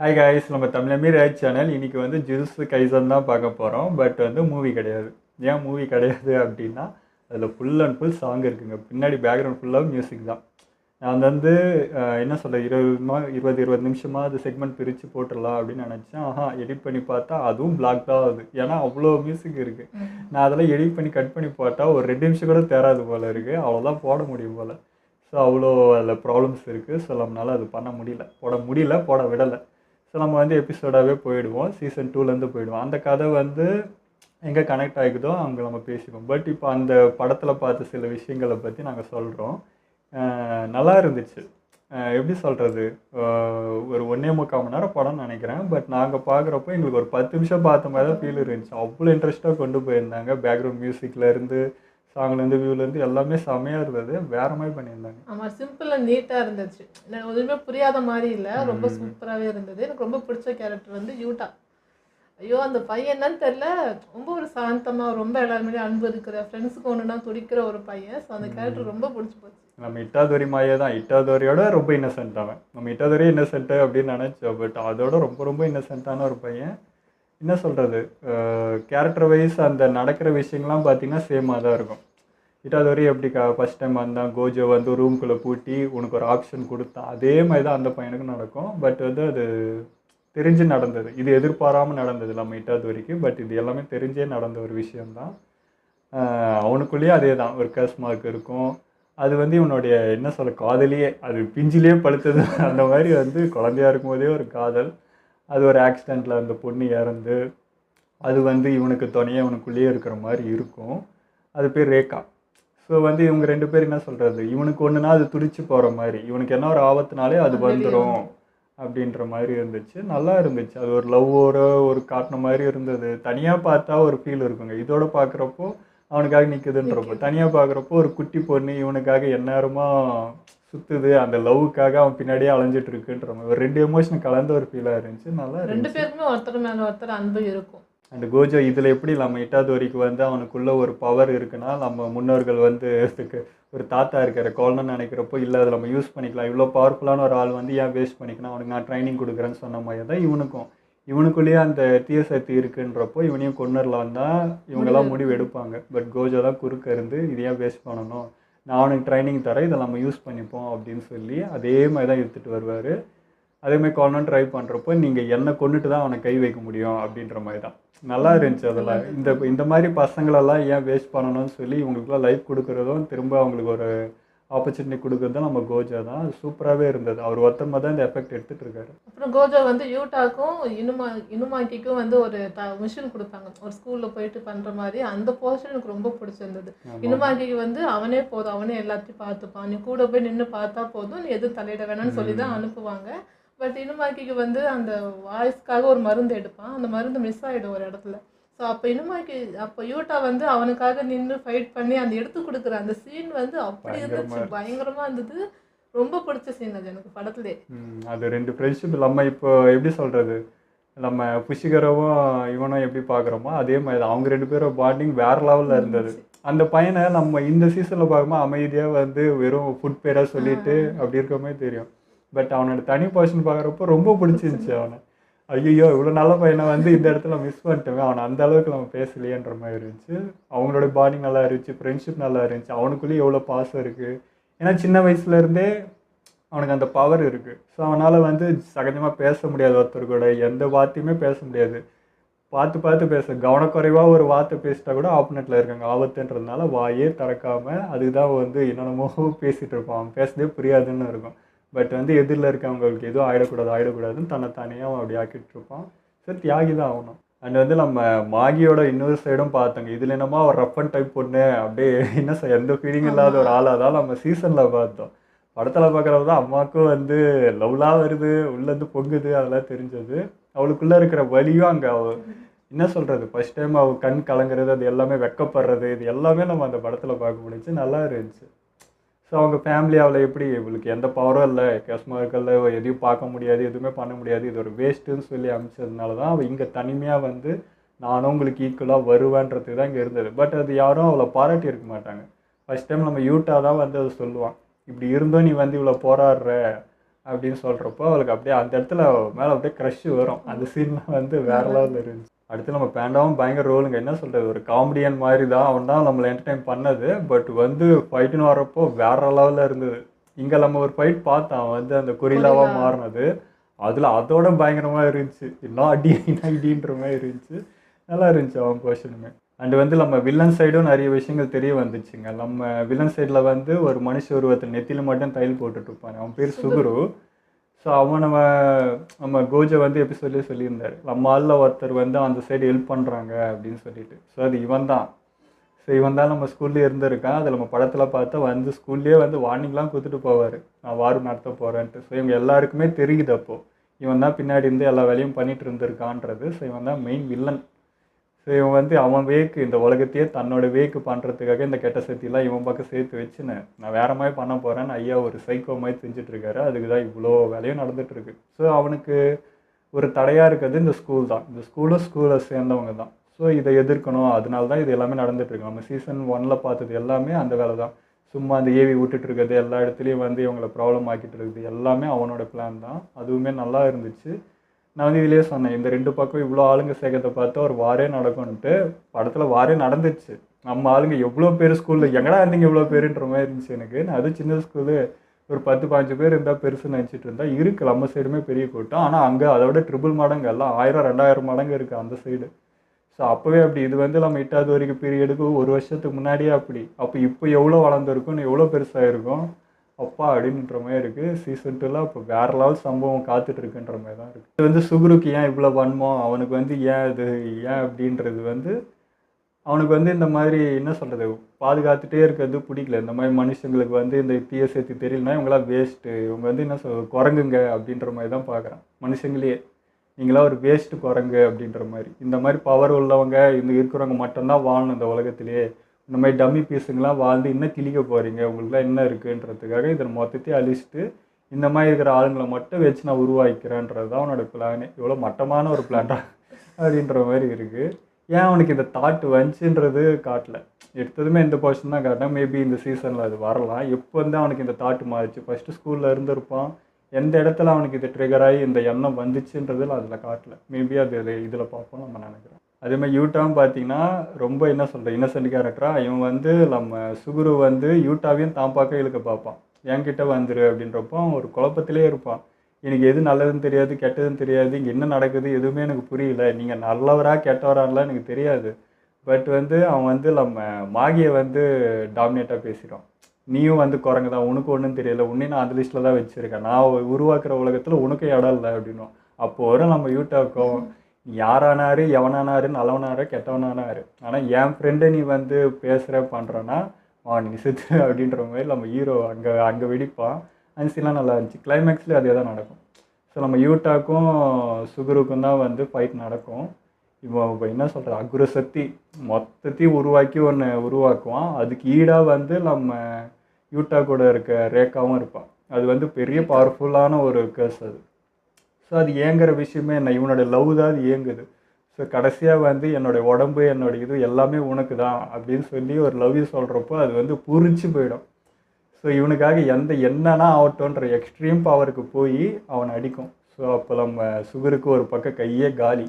Hi guys, நம்ம தமிழமே right channel. இன்றைக்கி வந்து ஜுல்ஸ் கைசன் தான் பார்க்க போகிறோம். பட் வந்து மூவி கிடையாது. ஏன் மூவி கிடையாது அப்படின்னா, அதில் ஃபுல் அண்ட் ஃபுல் சாங் இருக்குங்க. பின்னாடி பேக்ரவுண்ட் ஃபுல்லாக மியூசிக் தான். நான் வந்து என்ன சொல்ல 20 நிமிஷமாக அது செக்மெண்ட் பிரித்து போட்டுடலாம் அப்படின்னு நினச்சேன். எடிட் பண்ணி பார்த்தா அதுவும் பிளாக் தான் ஆகுது. ஏன்னா அவ்வளோ மியூசிக் இருக்குது. நான் அதெல்லாம் எடிட் பண்ணி கட் பண்ணி போட்டால் ஒரு 2 நிமிஷம் கூட தேராது போல் இருக்குது. அவ்வளோதான் போட முடியும் போல். ஸோ அவ்வளோ அதில் ப்ராப்ளம்ஸ் இருக்குது. ஸோ நம்மளால் அது பண்ண முடியல, போட விடலை. ஸோ நம்ம வந்து எபிசோடாகவே போயிடுவோம். சீசன் 2லேருந்து போயிடுவோம். அந்த கதை வந்து எங்கே கனெக்ட் ஆகிக்குதோ அங்கே நம்ம பேசிக்குவோம். பட் இப்போ அந்த படத்தில் பார்த்த சில விஷயங்களை பற்றி நாங்கள் சொல்கிறோம். நல்லா இருந்துச்சு. எப்படி சொல்கிறது, ஒரு 1.25 மணி நேரம் படம்னு நினைக்கிறேன். பட் நாங்கள் பார்க்குறப்போ எங்களுக்கு ஒரு 10 நிமிஷம் பார்த்த மாதிரி தான் ஃபீல் இருந்துச்சு. அவ்வளோ இன்ட்ரெஸ்ட்டாக கொண்டு போயிருந்தாங்க. பேக்ரவுண்ட் மியூசிக்லேருந்து சாங்லேருந்து வியூலேருந்து எல்லாமே செமையாக இருந்தது. வேற மாதிரி பண்ணியிருந்தாங்க. ஆமாம், சிம்பிளாக நீட்டாக இருந்துச்சு. எனக்கு எதுவுமே புரியாத மாதிரி இல்லை, ரொம்ப சூப்பராகவே இருந்தது. எனக்கு ரொம்ப பிடிச்ச கேரக்டர் வந்து யூட்டா. ஐயோ, அந்த பையன் என்னன்னு தெரில, ரொம்ப ஒரு சாந்தமாக, ரொம்ப எல்லாருமே அன்பு இருக்கிற, ஃப்ரெண்ட்ஸுக்கு ஒன்றுனா துடிக்கிற ஒரு பையன். ஸோ அந்த கேரக்டர் ரொம்ப பிடிச்சி போச்சு. நம்ம இட்டாதோரி மாயே தான். இட்டாதோரியோட ரொம்ப இன்னசென்ட் அவன். நம்ம இட்டாதோரி இன்னசென்ட்டு அப்படின்னு நினச்சோம். பட் அதோட ரொம்ப ரொம்ப இன்னசென்ட்டான ஒரு பையன். என்ன சொல்கிறது, கேரக்டர் வைஸ் அந்த நடக்கிற விஷயங்கள்லாம் பார்த்திங்கன்னா சேமாக தான் இருக்கும். இட்டாதோரி எப்படி ஃபஸ்ட் டைம் வந்தான், கோஜோ வந்து ரூம்குள்ளே பூட்டி உனக்கு ஒரு ஆப்ஷன் கொடுத்தான், அதே மாதிரி தான் அந்த பையனுக்கும் நடக்கும். பட் வந்து அது தெரிஞ்சு நடந்தது. இது எதிர்பாராமல் நடந்தது நம்ம இட்டாதோரிக்கு. பட் இது எல்லாமே தெரிஞ்சே நடந்த ஒரு விஷயம்தான். அவனுக்குள்ளேயே அதே தான், ஒரு கர்ஸ் மார்க் இருக்கும். அது வந்து இவனுடைய என்ன சொல்ல காதலியே, அது பிஞ்சிலே பழுத்தது. அந்த மாதிரி வந்து குழந்தையா இருக்கும்போதே ஒரு காதல். அது ஒரு ஆக்சிடெண்ட்டில் அந்த பொண்ணு இறந்து, அது வந்து இவனுக்கு துணையே இவனுக்குள்ளேயே இருக்கிற மாதிரி இருக்கும். அது பேர் ரேகா. ஸோ வந்து இவங்க 2 பேர் என்ன சொல்கிறது, இவனுக்கு ஒன்றுனா அது துடிச்சு போகிற மாதிரி, இவனுக்கு என்ன ஒரு ஆபத்துனாலே அது வந்துடும் அப்படின்ற மாதிரி இருந்துச்சு. நல்லா இருந்துச்சு. அது ஒரு லவ்வோட ஒரு காட்டின மாதிரி இருந்தது. தனியாக பார்த்தா ஒரு ஃபீல் இருக்குங்க. இதோட பார்க்குறப்போ அவனுக்காக நிற்குதுன்றப்போ, தனியாக பார்க்குறப்போ ஒரு குட்டி பொண்ணு இவனுக்காக எந்நேரமா சுற்றுது, அந்த லவ்வுக்காக அவன் பின்னாடியே அலைஞ்சிட்டு இருக்குன்ற மாதிரி ஒரு 2 எமோஷன் கலந்த ஒரு ஃபீலாக இருந்துச்சு. நல்லா 2 பேருக்குமே ஒருத்தர் மேலே ஒருத்தர் அன்பு இருக்கும். அண்ட் கோஜோ இதில் எப்படி நம்ம இட்டாதோரிக்கு வந்து அவனுக்குள்ள ஒரு பவர் இருக்குன்னா, நம்ம முன்னோர்கள் வந்து ஒரு தாத்தா இருக்கிற குழந்தைன்னு நினைக்கிறப்போ, இல்லை அதை நம்ம யூஸ் பண்ணிக்கலாம், இவ்வளோ பவர்ஃபுல்லான ஒரு ஆள் வந்து ஏன் வேஸ்ட் பண்ணிக்கணும், அவனுக்கு நான் ட்ரைனிங் கொடுக்குறேன்னு சொன்ன மாதிரி தான் இவனுக்குள்ளேயே அந்த தீய சக்தி இருக்குன்றப்போ இவனையும் கொண்டுடலாம் தான் இவங்கெல்லாம் முடிவு எடுப்பாங்க. பட் கோஜோ தான் குறுக்க இருந்து இதை ஏன் வேஸ்ட் பண்ணணும், நான் அவனுக்கு ட்ரைனிங் தரேன், இதை நம்ம யூஸ் பண்ணிப்போம் அப்படின்னு சொல்லி அதே மாதிரி தான் எடுத்துகிட்டு வருவார். அதேமாதிரி கொல்லணும்னு ட்ரை பண்ணுறப்போ நீங்கள் என்னை கொண்டுட்டு தான் அவனை கை வைக்க முடியும் அப்படின்ற மாதிரி தான். நல்லா இருந்துச்சு. அதெல்லாம் இந்த மாதிரி பசங்களெல்லாம் ஏன் வேஸ்ட் பண்ணணும்னு சொல்லி இவங்களுக்குலாம் லைஃப் கொடுக்குறதும் திரும்ப அவங்களுக்கு ஒரு ஆப்பர்ச்சுனிட்டி கொடுக்குறதும் நம்ம கோஜோ தான். அது சூப்பராகவே இருந்தது. அவர் ஒருத்தமாக தான் இந்த எஃபெக்ட் எடுத்துகிட்டு இருக்காரு. அப்புறம் கோஜோ வந்து யூட்டாக்கும் இனுமாக்கிக்கும் வந்து ஒரு மிஷின் கொடுத்தாங்க, ஒரு ஸ்கூலில் போயிட்டு பண்ணுற மாதிரி. அந்த போர்ஷன் எனக்கு ரொம்ப பிடிச்சிருந்தது. இனுமாக்கிக்கு வந்து அவனே போதும், அவனே எல்லாத்தையும் பார்த்துப்பான், நீ கூட போய் நின்று பார்த்தா போதும், நீ எதுவும் தலையிட வேணாம்னு சொல்லி தான் அனுப்புவாங்க. பட் இனுமாக்கிக்கு வந்து அந்த வாய்ஸ்க்காக ஒரு மருந்து எடுப்பான், அந்த மருந்து மிஸ் ஆகிடும் ஒரு இடத்துல. ஸோ அப்போ யூட்டா வந்து அவனுக்காக நின்று ஃபைட் பண்ணி அந்த எடுத்து கொடுக்குற அந்த சீன் வந்து அப்படி இருந்துச்சு, பயங்கரமாக இருந்தது. ரொம்ப பிடிச்ச சீன் அது எனக்கு படத்துலே. அது 2 ஃப்ரெண்ட்ஷிப் நம்ம இப்போ எப்படி சொல்கிறது, நம்ம புஷிகரவும் இவனும் எப்படி பார்க்குறோமோ அதே மாதிரி தான் அவங்க 2 பேரும் பாண்டிங் வேறு லெவலில் இருந்தது. அந்த பையனை நம்ம இந்த சீசனில் பார்க்கும்போது அமைதியாக வந்து வெறும் ஃபுட் பேராக சொல்லிட்டு அப்படி இருக்கிற மாதிரி தெரியும். பட் அவனோட தனி பர்சன் பார்க்குறப்போ ரொம்ப பிடிச்சிருந்துச்சு அவனை. ஐயோ, இவ்வளோ நல்ல பையனை வந்து இந்த இடத்துல மிஸ் பண்ணிட்டோமே, அவனை அந்த அளவுக்கு நம்ம பேசலையேன்ற மாதிரி இருந்துச்சு. அவங்களோட பாண்டிங் நல்லா இருந்துச்சு, ஃப்ரெண்ட்ஷிப் நல்லா இருந்துச்சு. அவனுக்குள்ளேயும் எவ்வளோ பாசம் இருக்குது. ஏன்னா சின்ன வயசுலேருந்தே அவனுக்கு அந்த பவர் இருக்குது. ஸோ அவனால் வந்து சகஜமாக பேச முடியாது, ஒருத்தர் கூட எந்த வார்த்தையுமே பேச முடியாது. பார்த்து பேச கவனக்குறைவாக ஒரு வார்த்தை பேசிட்டா கூட ஆப்போனட்டில் இருக்காங்க ஆபத்துன்றதுனால வாயே திறக்காமல் அதுக்கு தான் வந்து என்னென்னமோ பேசிகிட்டு இருப்பான். அவன் பேசுறதே புரியாதுன்னு இருக்கும். பட் வந்து எதிரில் இருக்கவங்களுக்கு எதுவும் ஆகிடக்கூடாதுன்னு தன்னைத்தானே அவன் அப்படி ஆக்கிட்டு இருப்பான். ஸோ தியாகி தான் ஆகணும். அண்ட் வந்து நம்ம மாகியோட இன்னொரு சைடும் பார்த்தாங்க. இதில் என்னமோ அவர் ரஃப் அண்ட் டைப் பொண்ணு அப்படியே என்ன எந்த ஃபீலிங் இல்லாத ஒரு ஆளாக தான் நம்ம சீசனில் பார்த்தோம். படத்தில் பார்க்குறப்ப தான் அம்மாவுக்கும் வந்து லவ்லாம் வருது, உள்ளேருந்து பொங்குது, அதெல்லாம் தெரிஞ்சது. அவளுக்குள்ளே இருக்கிற வலியும் அங்கே என்ன சொல்கிறது, ஃபஸ்ட் டைம் அவள் கண் கலங்குறது, அது எல்லாமே வெக்கப்படுறது, இது எல்லாமே நம்ம அந்த படத்தில் பார்க்க முடிஞ்சு. நல்லா இருந்துச்சு. ஸோ அவங்க ஃபேமிலி அவளை எப்படி, இவளுக்கு எந்த பவரும் இல்லை, கஸ்மார்க்கல்ல எதையும் பார்க்க முடியாது, எதுவுமே பண்ண முடியாது, இது ஒரு வேஸ்ட்டுன்னு சொல்லி அனுப்பிச்சதுனால தான் அவள் இங்கே தனிமையாக வந்து நானும் உங்களுக்கு ஈக்குவலாக வருவேன்றதுக்கு தான் இங்கே இருந்தது. பட் அது யாரும் அவளை பாராட்டி இருக்க மாட்டாங்க. ஃபஸ்ட் டைம் நம்ம யூட்டா தான் வந்து அதை சொல்லுவான், இப்படி இருந்தோம் நீ வந்து இவ்வளோ போராடுற அப்படின்னு சொல்கிறப்போ அவளுக்கு அப்படியே அந்த இடத்துல மேலே அப்படியே க்ரஷ் வரும். அந்த சீன்லாம் வந்து வேறு லெவலில் இருந்துச்சு. அடுத்து நம்ம பேண்டாவும் பயங்கர ரோலுங்க. என்ன சொல்கிறது, ஒரு காமெடியன் மாதிரி தான் அவன் தான் நம்மளை என்டர்டைன் பண்ணது. பட் வந்து ஃபைட்டுன்னு வரப்போ வேறு லெவலில் இருந்தது. இங்கே நம்ம ஒரு ஃபைட் பார்த்தோம், அவன் வந்து அந்த கொரில்லாவாக மாறினது. அதில் அதோட பயங்கரமாக இருந்துச்சு. என்ன அடி என்ன அடின்ற மாதிரி இருந்துச்சு. நல்லா இருந்துச்சு அவன் போர்ஷனுமே. அண்ட் வந்து நம்ம வில்லன் சைடும் நிறைய விஷயங்கள் தெரிய வந்துச்சுங்க. நம்ம வில்லன் சைடில் வந்து ஒரு மனுஷ உருவத்தை நெத்தியில் மட்டும் தையல் போட்டுட்டு இருப்பான். அவன் பேர் சுகுரு. ஸோ அவன் நம்ம கோஜை வந்து எபிசோட்லேயே சொல்லியிருந்தார், நம்ம ஆளில் ஒருத்தர் வந்து அந்த சைடு ஹெல்ப் பண்ணுறாங்க அப்படின்னு சொல்லிட்டு. ஸோ அது இவன் தான். ஸோ இவன் தான் நம்ம ஸ்கூல்லேயே இருந்திருக்கான். அதில் நம்ம படத்தில் பார்த்தா வந்து ஸ்கூல்லேயே வந்து வார்னிங்லாம் கொடுத்துட்டு போவார், நான் வார் நடத்த போகிறேன்ட்டு. ஸோ இவங்க எல்லாருக்குமே தெரியுது அப்போது இவன் தான் பின்னாடி இருந்து எல்லா வேலையும் பண்ணிகிட்டு இருந்திருக்கான்றது. ஸோ இவன் தான் மெயின் வில்லன். ஸோ இவன் வந்து அவன் வேக்கு இந்த உலகத்தையே தன்னோட வேக்கு பண்ணுறதுக்காக இந்த கெட்ட சக்தியெல்லாம் இவன் பக்கம் சேர்த்து வச்சுன்னு நான் வேறு மாதிரி பண்ண போகிறேன்னு ஐயா ஒரு சைக்கோ மாதிரி செஞ்சிட்ருக்காரு. அதுக்கு தான் இவ்வளோ வேலையும் நடந்துகிட்ருக்கு. ஸோ அவனுக்கு ஒரு தடையாக இருக்கிறது இந்த ஸ்கூல் தான். இந்த ஸ்கூலை சேர்ந்தவங்க தான். ஸோ இதை எதிர்க்கணும். அதனால தான் இது எல்லாமே நடந்துகிட்ருக்கு. நம்ம சீசன் 1 பார்த்தது எல்லாமே அந்த வேலை தான். சும்மா அந்த ஏவி விட்டுட்டு இருக்கிறது, எல்லா இடத்துலையும் வந்து இவங்களை ப்ராப்ளம் ஆக்கிட்டு இருக்குது, எல்லாமே அவனோட பிளான் தான். அதுவுமே நல்லா இருந்துச்சு. நான் வந்து இதிலே சொன்னேன், இந்த 2 பக்கம் இவ்வளோ ஆளுங்க சேர்க்கறத பார்த்தா ஒரு வாரே நடக்கும்ன்ட்டு. படத்தில் வாரே நடந்துச்சு. நம்ம ஆளுங்க எவ்வளோ பேர் ஸ்கூலில் எங்கடா இருந்தீங்க இவ்வளோ பேருன்ற மாதிரி இருந்துச்சு எனக்கு. நான் அதுவும் சின்ன ஸ்கூலு ஒரு 10-15 பேர் இருந்தால் பெருசுன்னு நினச்சிட்டு இருந்தால் இருக்குது. நம்ம சைடுமே பெரிய கூட்டம். ஆனால் அங்கே அதை விட ட்ரிபிள் மடங்கு, எல்லாம் 1000-2000 மடங்கு இருக்குது அந்த சைடு. ஸோ அப்போவே அப்படி. இது வந்து நம்ம 8வது வரைக்கும் பீரியடுக்கு ஒரு வருஷத்துக்கு முன்னாடியே அப்படி. அப்போ இப்போ எவ்வளோ வளர்ந்துருக்கும், எவ்வளோ பெருசாக இருக்கும் அப்பா அப்படின்ற மாதிரி இருக்குது. சீசன் 2ல் இப்போ வேறு லெவல் சம்பவம் காத்துட்ருக்குன்ற மாதிரி தான் இருக்குது. இது வந்து சுகுருக்கு ஏன் இவ்வளோ வன்மம், அவனுக்கு வந்து ஏன் இது ஏன் அப்படின்றது வந்து அவனுக்கு வந்து இந்த மாதிரி என்ன சொல்கிறது, பாதுகாத்துட்டே இருக்கிறது பிடிக்கல. இந்த மாதிரி மனுஷங்களுக்கு வந்து இந்த தீய சேர்த்து தெரியலனா இவங்களாம் வேஸ்ட்டு, இவங்க வந்து என்ன குரங்குங்க அப்படின்ற மாதிரி தான் பார்க்குறான். மனுஷங்களே நீங்களாம் ஒரு வேஸ்ட்டு குரங்கு அப்படின்ற மாதிரி. இந்த மாதிரி பவர் உள்ளவங்க இந்த இருக்கிறவங்க மட்டும்தான் வாழணும் இந்த உலகத்திலே. இந்த மாதிரி டம்மி பீஸுங்கெலாம் வாழ்ந்து இன்னும் கிழிக்க போகிறீங்க, உங்களுக்குலாம் என்ன இருக்குன்றதுக்காக இதை மொத்தத்தையும் அழிச்சிட்டு இந்த மாதிரி இருக்கிற ஆளுங்களை மட்டும் வச்சு நான் உருவாக்கிறேன்றது தான் அவனோட பிளானே. இவ்வளோ மட்டமான ஒரு பிளான்டா அப்படின்ற மாதிரி இருக்குது. ஏன் அவனுக்கு இந்த தாட் வந்துச்சுன்றது காட்டல. எடுத்ததுமே இந்த போர்ஷன் தான் காட்டினா மேபி இந்த சீசனில் அது வரலாம். எப்போ வந்து அவனுக்கு இந்த தாட் மாறிச்சு, ஃபஸ்ட்டு ஸ்கூலில் இருந்திருப்பான், எந்த இடத்துல அவனுக்கு இது ட்ரிகர் ஆகி இந்த எண்ணம் வந்துச்சுன்றதில் அதில் காட்டல. மேபி அது இதில் பார்ப்போம் நம்ம நினைக்கிறோம். அதேமாதிரி யூட்டாவும் பார்த்தீங்கன்னா ரொம்ப என்ன சொல்கிறது இன்னசென்ட் கேரக்டராக இவன் வந்து நம்ம சுகுரு வந்து யூட்டாவையும் தான் பார்க்க இழுக்க பார்ப்பான். என்கிட்ட வந்துரு அப்படின்றப்போ அவன் ஒரு குழப்பத்திலே இருப்பான். எனக்கு எது நல்லதுன்னு தெரியாது, கெட்டதுன்னு தெரியாது, இங்கே என்ன நடக்குது எதுவுமே எனக்கு புரியல, நீங்கள் நல்லவரா கெட்டவரான்லாம் எனக்கு தெரியாது. பட் வந்து அவன் வந்து நம்ம மாகியை வந்து டாமினேட்டாக பேசிடுவான். நீயும் வந்து குரங்கு தான், உனக்கு ஒன்றும் தெரியல, உன்னையும் நான் அந்த லிஸ்ட்டில் தான் வச்சுருக்கேன், நான் உருவாக்குற உலகத்தில் உனக்கும் இடம் இல்லை அப்படின்னும். அப்போது வரும் நம்ம யூட்டாவுக்கும் யாரானாரு எவனானாரு நல்லவனாரு கெட்டவனானாரு, ஆனால் என் ஃப்ரெண்டை நீ வந்து பேசுகிற பண்ணுறேன்னா நீ செத்து அப்படின்ற மாதிரி நம்ம ஹீரோ அங்கே வெடிப்பான். அந்த சீன்லாம் நல்லா இருந்துச்சு. கிளைமேக்ஸ்லேயும் அதே தான் நடக்கும். ஸோ நம்ம யூட்டாக்கும் சுகுருக்கும் தான் வந்து ஃபைட் நடக்கும். இவன் இப்போ என்ன சொல்கிறது அகுர சக்தி மொத்தத்தையும் உருவாக்கி ஒன்று உருவாக்குவான். அதுக்கு ஈடாக வந்து நம்ம யூட்டா கூட இருக்க ரேக்காவும் இருப்பான். அது வந்து பெரிய பவர்ஃபுல்லான ஒரு கேஸ் அது. ஸோ அது ஏங்குற விஷயமே என்ன, இவனோட லவ் தான் அது ஏங்குது. ஸோ கடைசியாக வந்து என்னோடய உடம்பு என்னோடய இது எல்லாமே உனக்கு தான் அப்படின்னு சொல்லி ஒரு லவ் சொல்கிறப்போ அது வந்து புரிச்சு போயிடும். ஸோ இவனுக்காக என்னன்னா ஆகட்டும்ன்ற எக்ஸ்ட்ரீம் பவருக்கு போய் அவனை அடிக்கும். ஸோ அப்போ நம்ம சுகருக்கு ஒரு பக்கம் கையே காலி.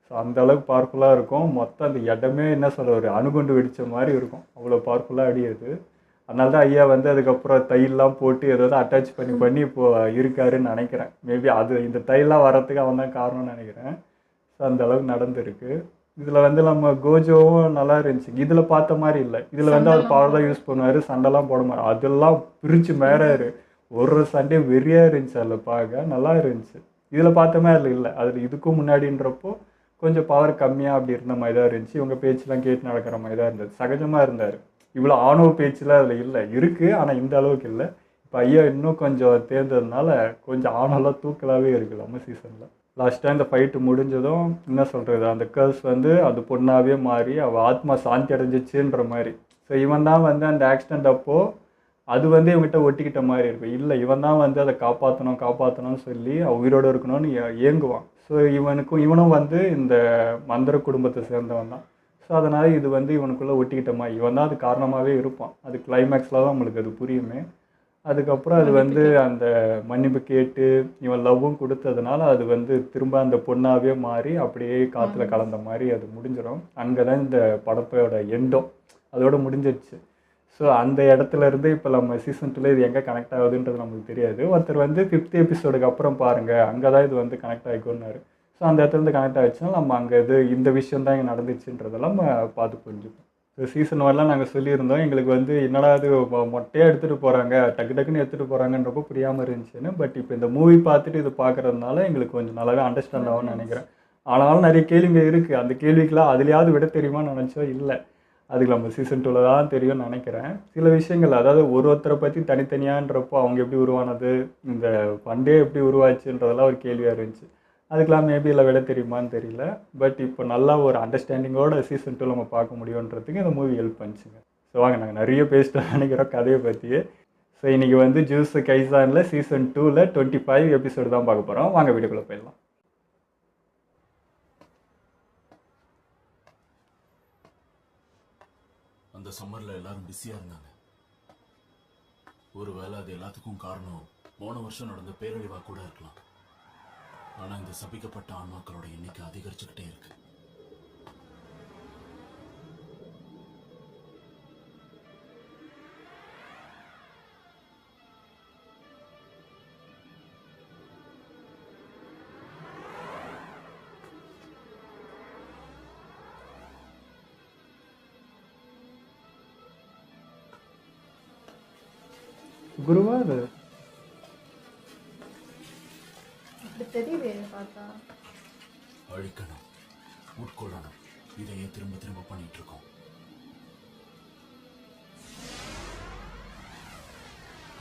ஸோ அந்தளவுக்கு பவர்ஃபுல்லாக இருக்கும். மொத்தம் அந்த இடமே என்ன சொல்ல ஒரு அணுகுண்டு வெடித்த மாதிரி இருக்கும், அவ்வளோ பவர்ஃபுல்லாக அடியாது. அதனால தான் ஐயா வந்து அதுக்கப்புறம் தையெல்லாம் போட்டு ஏதாவது அட்டாச் பண்ணி இப்போது இருக்காருன்னு நினைக்கிறேன். மேபி அது இந்த தையெல்லாம் வரத்துக்கு அவன் தான் காரணம்னு நினைக்கிறேன். ஸோ அந்த அளவுக்கு நடந்துருக்கு. இதில் வந்து நம்ம கோஜோவும் நல்லா இருந்துச்சு. இதில் பார்த்த மாதிரி இல்லை. இதில் வந்து அவர் பவர் தான் யூஸ் பண்ணுவார், சண்டைலாம் போட மாதிரி. அதெல்லாம் பிரித்து மேறாரு. ஒரு சண்டே வெறியாக இருந்துச்சு. அதில் பார்க்க நல்லா இருந்துச்சு. இதில் பார்த்த மாதிரி இல்லை. அதில் இதுக்கும் முன்னாடின்றப்போ கொஞ்சம் பவர் கம்மியாக அப்படி இருந்த மாதிரி தான் இருந்துச்சு. இவங்க பேச்செலாம் கேட்டு நடக்கிற மாதிரி தான் இருந்தது. சகஜமாக இருந்தார். இவ்வளோ ஆணவ பேச்செலாம் அதில் இல்லை, இருக்குது ஆனால் இந்த அளவுக்கு இல்லை. இப்போ ஐயா இன்னும் கொஞ்சம் தேர்ந்ததுனால கொஞ்சம் ஆணவெல்லாம் தூக்கலாகவே இருக்குது நம்ம சீசனில். லாஸ்ட்டாக இந்த ஃபைட்டு முடிஞ்சதும் என்ன சொல்கிறது, அந்த கேர்ள்ஸ் வந்து அது பொண்ணாகவே மாறி அவள் ஆத்மா சாந்தி அடைஞ்சிச்சுன்ற மாதிரி. ஸோ இவன் தான் வந்து அந்த ஆக்சிடெண்ட் அப்போது அது வந்து இவங்ககிட்ட ஒட்டிக்கிட்ட மாதிரி இருக்கும். இல்லை இவன் தான் வந்து அதை காப்பாற்றணும்னு சொல்லி உயிரோடு இருக்கணும்னு ஏங்குவான். ஸோ இவனும் வந்து இந்த மந்திர குடும்பத்தை சேர்ந்தவன் தான். ஸோ அதனால் இது வந்து இவனுக்குள்ளே ஒட்டிக்கிட்ட மாதிரி இவன் தான் அது காரணமாகவே இருப்பான். அது கிளைமேக்ஸில் தான் நம்மளுக்கு அது புரியுமே. அதுக்கப்புறம் அது வந்து அந்த மன்னிப்பு கேட்டு இவன் லவ்வும் கொடுத்ததுனால அது வந்து திரும்ப அந்த பொண்ணாவே மாறி அப்படியே காற்றுல கலந்த மாதிரி அது முடிஞ்சிடும். அங்கே தான் இந்த படத்தோட எண்டும் அதோட முடிஞ்சிருச்சு. ஸோ அந்த இடத்துல இருந்து இப்போ நம்ம சீசன் 2ல இது எங்கே கனெக்ட் ஆகுதுன்றது நமக்கு தெரியாது. ஒருத்தர் வந்து 5th எபிசோடுக்கு அப்புறம் பாருங்கள் அங்கே தான் இது வந்து கனெக்ட் ஆகிக்கோன்னாரு. ஸோ அந்த இடத்துல இருந்து கனெக்ட் ஆகிடுச்சுன்னா நம்ம அங்கே இந்த விஷயம் தான் இங்கே நடந்துச்சுன்றதெல்லாம் நம்ம பார்த்து புரிஞ்சுப்போம். ஸோ சீசன் 1லாம் நாங்கள் சொல்லியிருந்தோம் எங்களுக்கு வந்து என்னடா அது மொட்டையாக எடுத்துகிட்டு போகிறாங்க டக்கு டக்குன்னு எடுத்துகிட்டு போகிறாங்கன்றப்போ புரியாமல் இருந்துச்சுன்னு. பட் இப்போ இந்த மூவி பார்த்துட்டு இது பார்க்குறதுனால எங்களுக்கு கொஞ்சம் நல்லாவே அண்டர்ஸ்டாண்ட் ஆகும்னு நினைக்கிறேன். ஆனாலும் நிறைய கேள்விங்க இருக்குது. அந்த கேள்விக்கெலாம் அதுலையாவது விட தெரியுமான்னு நினச்சோம். இல்லை, அதுக்கு நம்ம சீசன் 2ல் தான் தெரியும்னு நினைக்கிறேன். சில விஷயங்கள் அதாவது ஒருத்தரை பற்றி தனித்தனியான்றப்போ அவங்க எப்படி உருவானது, இந்த ஃபண்டே எப்படி உருவாச்சுன்றதெல்லாம் ஒரு கேள்வியாக இருந்துச்சு. அதுக்கெலாம் மேபி இல்லை விட தெரியுமான்னு தெரியல. பட் இப்போ நல்லா ஒரு அண்டர்ஸ்டாண்டிங்கோட சீசன் 2 நம்ம பார்க்க முடியுன்றதுக்கு இந்த மூவி ஹெல்ப் பண்ணிச்சுங்க. ஸோ வாங்க நாங்கள் நிறைய பேசிட்டோம் நினைக்கிறோம் கதையை பற்றியே. ஸோ இன்றைக்கி வந்து ஜூஸ் கைசானில் சீசன் 2ல் 25 எபிசோடு தான் பார்க்க போகிறோம். வாங்க வீடியோக்குள்ளே போயிடலாம். அந்த சம்மரில் எல்லாரும் பிஸியாக இருந்தாங்க. ஒருவேளை அது எல்லாத்துக்கும் காரணம் போன வருஷம் நடந்த பேரழிவாக கூட இருக்கலாம். ஆனால் இந்த சபிக்கப்பட்ட ஆன்மாக்களோட எண்ணிக்கை அதிகரிச்சுக்கிட்டே இருக்கு. குருவார் தெரியுது பார்த்தா. அழிக்கணும், உட்கொள்ளணும், இதையே திரும்ப திரும்ப பண்ணிட்டு இருக்கோம்.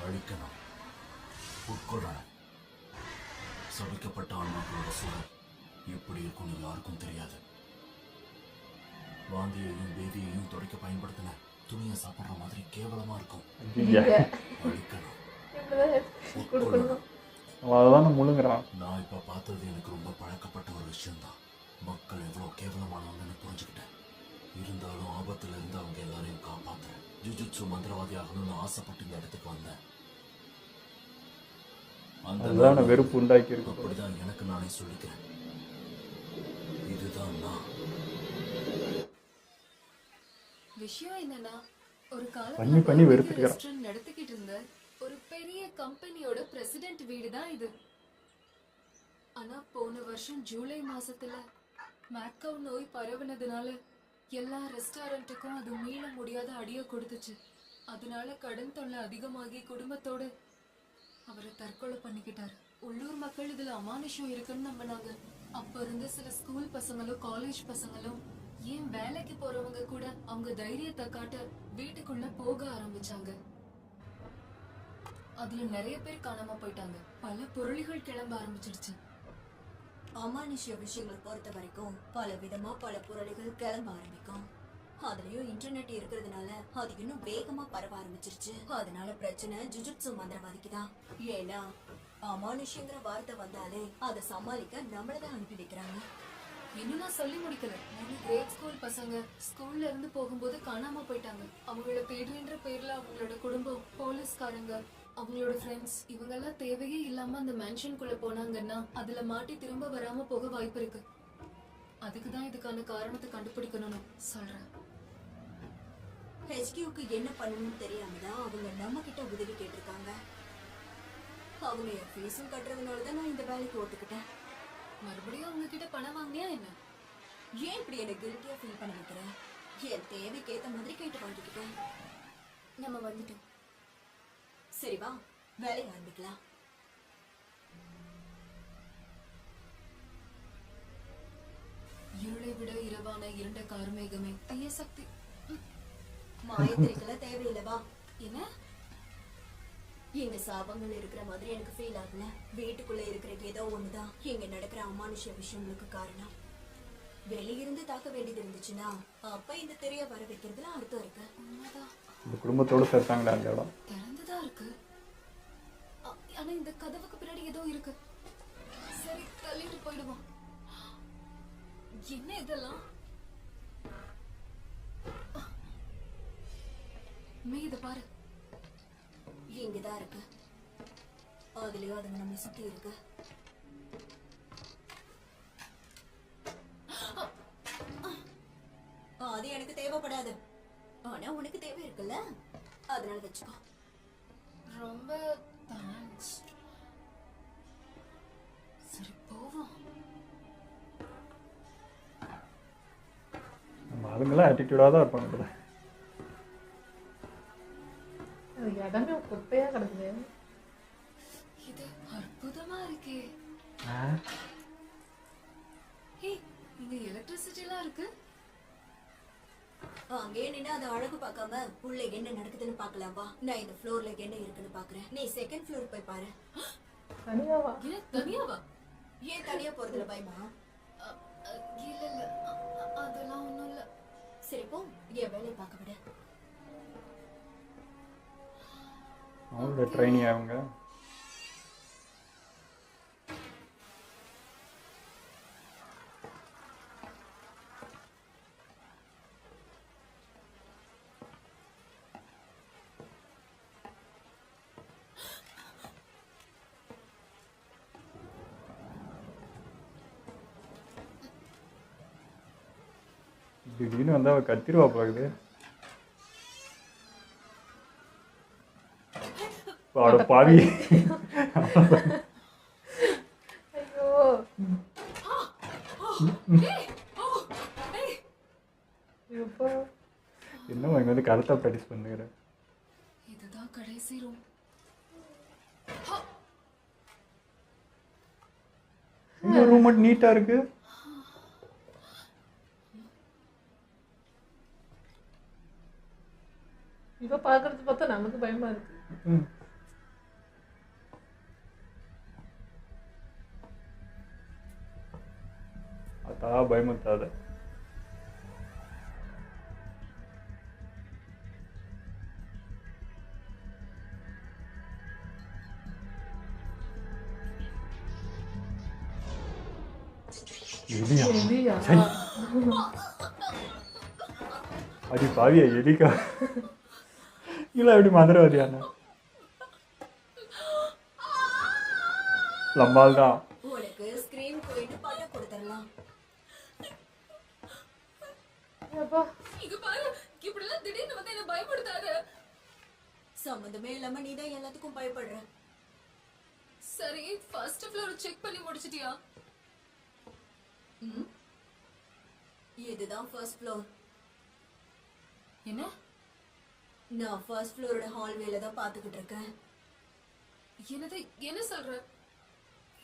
அழிக்கணும், உட்கொள்ளணும். சபிக்கப்பட்ட ஆன்மாக்களோட சூழல் எப்படி இருக்கும்னு யாருக்கும் தெரியாது. வாந்தியையும் பேதியையும் துடைக்க பயன்படுத்தின துணியை சாப்பிட்ற மாதிரி கேவலமா இருக்கும். அழிக்கணும், உட்கொள்ளணும். அதான் முழுங்குறான். நான் இப்ப பார்த்தது எனக்கு ரொம்ப பழக்கப்பட்ட ஒரு விஷயம்தான். மக்கள் எவ்வளவு கேவலமானவங்கன்னு புரிஞ்சுக்கிட்டேன். இருந்தாலும் ஆபத்துல இருந்து அவங்க எல்லாரையும் காப்பாத்துறேன். ஜுஜுட்சு மந்திரவாதி ஆகணும்னு ஆசைப்பட்டு இந்த இடத்துக்கு வந்தேன். அந்த வெறுப்பு உண்டாக்கி இருக்கு. அப்படிதான் எனக்கு நானே சொல்லிக்கிறேன். இதுதான் நான். விஷயம் என்னன்னா, ஒரு பண்ணி காலத்துல வெறுத்துக்கிறேன். நடத்திக்கிட்டு இருந்த ஒரு பெரிய கம்பெனியோட பிரசிடென்ட் வீடு தான் இது. ஆனா போன வருஷம் ஜூலை மாசத்துல மேக்கவ் நோய் பரவுனதுனால எல்லா ரெஸ்டாரண்ட்டுக்கும் அது மீள முடியாத அடியை கொடுத்துச்சு. அதனால கடன் தொல்லை அதிகமாகி குடும்பத்தோட அவரை தற்கொலை பண்ணிக்கிட்டாரு. உள்ளூர் மக்கள் இதுல அமானுஷம் இருக்குன்னு நம்பினாங்க. அப்ப இருந்து சில ஸ்கூல் பசங்களும் காலேஜ் பசங்களும் ஏன் வேலைக்கு போறவங்க கூட அவங்க தைரியத்தை காட்ட வீட்டுக்குள்ள போக ஆரம்பிச்சாங்க. அதுல நிறைய பேர் காணாம போயிட்டாங்க. பல பொருளிகள் கிளம்ப ஆரம்பிச்சிருச்சு. அமானுஷ்ய விஷயங்களை பொறுத்த வரைக்கும் பல விதமா பல பொருளிகள் கிளம்ப ஆரம்பிக்கும். அதுலயும் இன்டர்நெட் இருக்கிறதுனால அது இன்னும் வேகமா பரவ ஆரம்பிச்சிருச்சு. அதனால பிரச்சனை ஜுஜுட்சு மந்திரவாதிக்கு தான். ஏன்னா அமானுஷ்யங்கிற வார்த்தை வந்தாலே அதை சமாளிக்க நம்மளதான் அனுப்பி வைக்கிறாங்க. இன்னும் நான் சொல்லி முடிக்கல. 3 கிரேட் ஸ்கூல் பசங்க ஸ்கூல்ல இருந்து போகும்போது காணாம போயிட்டாங்க. அவங்களோட தேடுன்ற பேர்ல அவங்களோட குடும்பம், போலீஸ்காரங்க, அவங்களோட ஃப்ரெண்ட்ஸ் இவங்க எல்லாம் தேவையே இல்லாம அந்த மேன்ஷனுக்குள்ள போனாங்கன்னா அதுல மாட்டி திரும்ப வராம போக வாய்ப்பு இருக்கு. அதுக்குதான் இதுக்கான காரணத்தை கண்டுபிடிக்கணும்னு சொல்றேன். HQக்கு என்ன பண்ணணும்னு தெரியாமதான் அவங்க நம்ம கிட்ட உதவி கேட்டிருக்காங்க. அவங்க என் ஃபீஸும் கட்டுறதுனாலதான் நான் இந்த வேலைக்கு ஒத்துக்கிட்டேன். மறுபடியும் அவங்க கிட்ட பணம் வாங்கினியா என்ன? ஏன் இப்படி என்ன கில்ட்டியா ஃபீல் பண்ண வைக்கிறேன்? என் தேவைக்கு ஏத்த மாதிரி கேட்டு வாங்கிக்கிட்டேன். நம்ம வந்துட்டோம். சரி வா, வேலையை ஆரம்பிக்கலாம். இருளை விட இரவான இருண்ட கார்மேகமே தீய சக்தி. மாயத்திரிக்கெல்லாம் தேவையில்லவா? என்ன? எங்க சாபங்கள் இருக்கிற மாதிரி எனக்கு ஃபீல் ஆகல. வீட்டுக்குள்ள இருக்கிற ஏதோ ஒண்ணுதான் இங்க நடக்கிற அமானுஷ்ய விஷயங்களுக்கு காரணம். வெளியிருந்து தாக்க வேண்டியது இருந்துச்சுன்னா அப்ப இந்த தெரிய வர வைக்கிறதுல அர்த்தம் இருக்கு. உண்மைதான். இந்த குடும்பத்தோடு சேர்த்தாங்களே அந்த இடம் திறந்துதான் இருக்கு. ஆனா இந்த கதவுக்கு பின்னாடி ஏதோ இருக்கு. சரி, தள்ளிட்டு போயிடுவோம். என்ன இதெல்லாம்? மே, இத பாரு. இங்கதான் இருக்கு. அதுலயும் அதுங்க நம்மை சுத்தி இருக்கு. அது எனக்கு தேவைப்படாது. ஆனா உனக்கு தேவை இருக்குல்ல, அதனால வச்சுக்கோ. ரொம்ப தேங்க்ஸ். சரி போவோம். நம்ம அதுங்களாம் ஆட்டிடியூடாக தான் இருப்பாங்க போல. அது இடமே குப்பையா கிடக்குது. இது அற்புதமா இருக்கே. ஆ, ஏய், இங்க எலக்ட்ரிசிட்டிலாம் இருக்கு. அங்கே நின்று அதை அழகு பார்க்காம உள்ள என்ன நடக்குதுன்னு பார்க்கலாம் வா. நான் இந்த ஃப்ளோர்ல என்ன இருக்குன்னு பாக்குறேன். நீ செகண்ட் ஃப்ளோர் போய் பாரு. தனியாவா? ஏன் தனியாவா? ஏன் தனியா போறதுல பயமா? இல்ல இல்ல, அதெல்லாம் ஒண்ணும் இல்ல. சரி போ, என் வேலையை பார்க்க விட. அவங்களோட ட்ரைனி அவங்க. திடீர்னு வந்து அவ கத்திருவா போகுது. அட பாவி. ஐயோ, எப்போ இன்னும் இங்க வந்து கருத்தா ப்ராக்டிஸ் பண்ணுகிறேன். இதுதான் கடைசி ரூம். இந்த ரூம் மட்டும் நீட்டா இருக்கு. இப்ப பாக்குறது பார்த்தா நமக்கு பயமா இருக்கு. ம். அதா பயமுத்தாத. எலியா? எலியா? சை. அடி பாவியா எலிக்கா? இல்லை எப்படி மந்திரவாதியான லம்பால் தான். உனக்கு ஸ்கிரீன் போயிட்டு பட்டம் கொடுத்துடலாம். அப்பா, இங்க பாரு, இப்படிலாம் திடீர்னு வந்து என்ன பயப்படுத்தாத. சம்மந்தமே இல்லாம நீதான் எல்லாத்துக்கும் பயப்படுற. சரி, ஃபர்ஸ்ட் ஃப்ளோர் செக் பண்ணி முடிச்சிட்டியா? இதுதான் ஃபர்ஸ்ட் ஃப்ளோர். என்ன? நான் ஃபர்ஸ்ட் ஃப்ளோரோட ஹால்வேல தான் பாத்துக்கிட்டு இருக்கேன். என்னது, என்ன சொல்ற?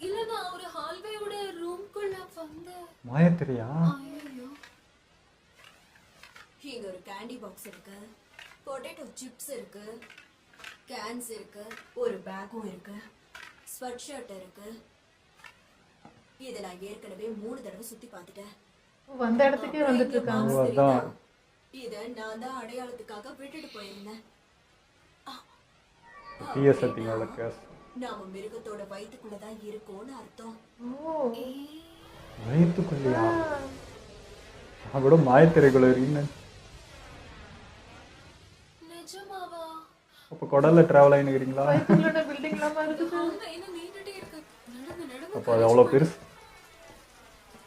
இல்ல, நான் ஒரு ஹால்வேயோட ரூம்குள்ள வந்தேன். மாயத்திரியா? ஐயோ, இங்க ஒரு கேண்டி பாக்ஸ் இருக்கு, பொட்டேட்டோ சிப்ஸ் இருக்கு, கேன்ஸ் இருக்கு, ஒரு பேக்கும் இருக்கு, ஸ்வெட் ஷர்ட் இருக்கு. இதை நான் ஏற்கனவே 3 தடவை சுத்தி பார்த்துட்டேன். வந்த இடத்துக்கே வந்துட்டு இருக்காங்க. ஓ, அதான். இத நான் தான் அடையாளத்துக்காக விட்டுட்டு போயிருந்தேன். தீய சக்திகளோட கேஸ். நாம மிருகத்தோட வயிற்றுக்குள்ளதான் இருக்கோம்னு அர்த்தம். ஓ, வயிற்றுக்குள்ளையா? நான் கூட மாயத்திரைக்குள்ள இருக்கீங்க. நிஜமாவா? அப்போ குடல்ல டிராவல் ஆகினுக்கிறீங்களா? வயிற்றுக்குள்ள பில்டிங் இல்லாம இருக்குது. அங்க என்ன நீண்டுட்டே இருக்கு. நடந்து நடந்து அப்போ அது அவ்வளோ பெருசு.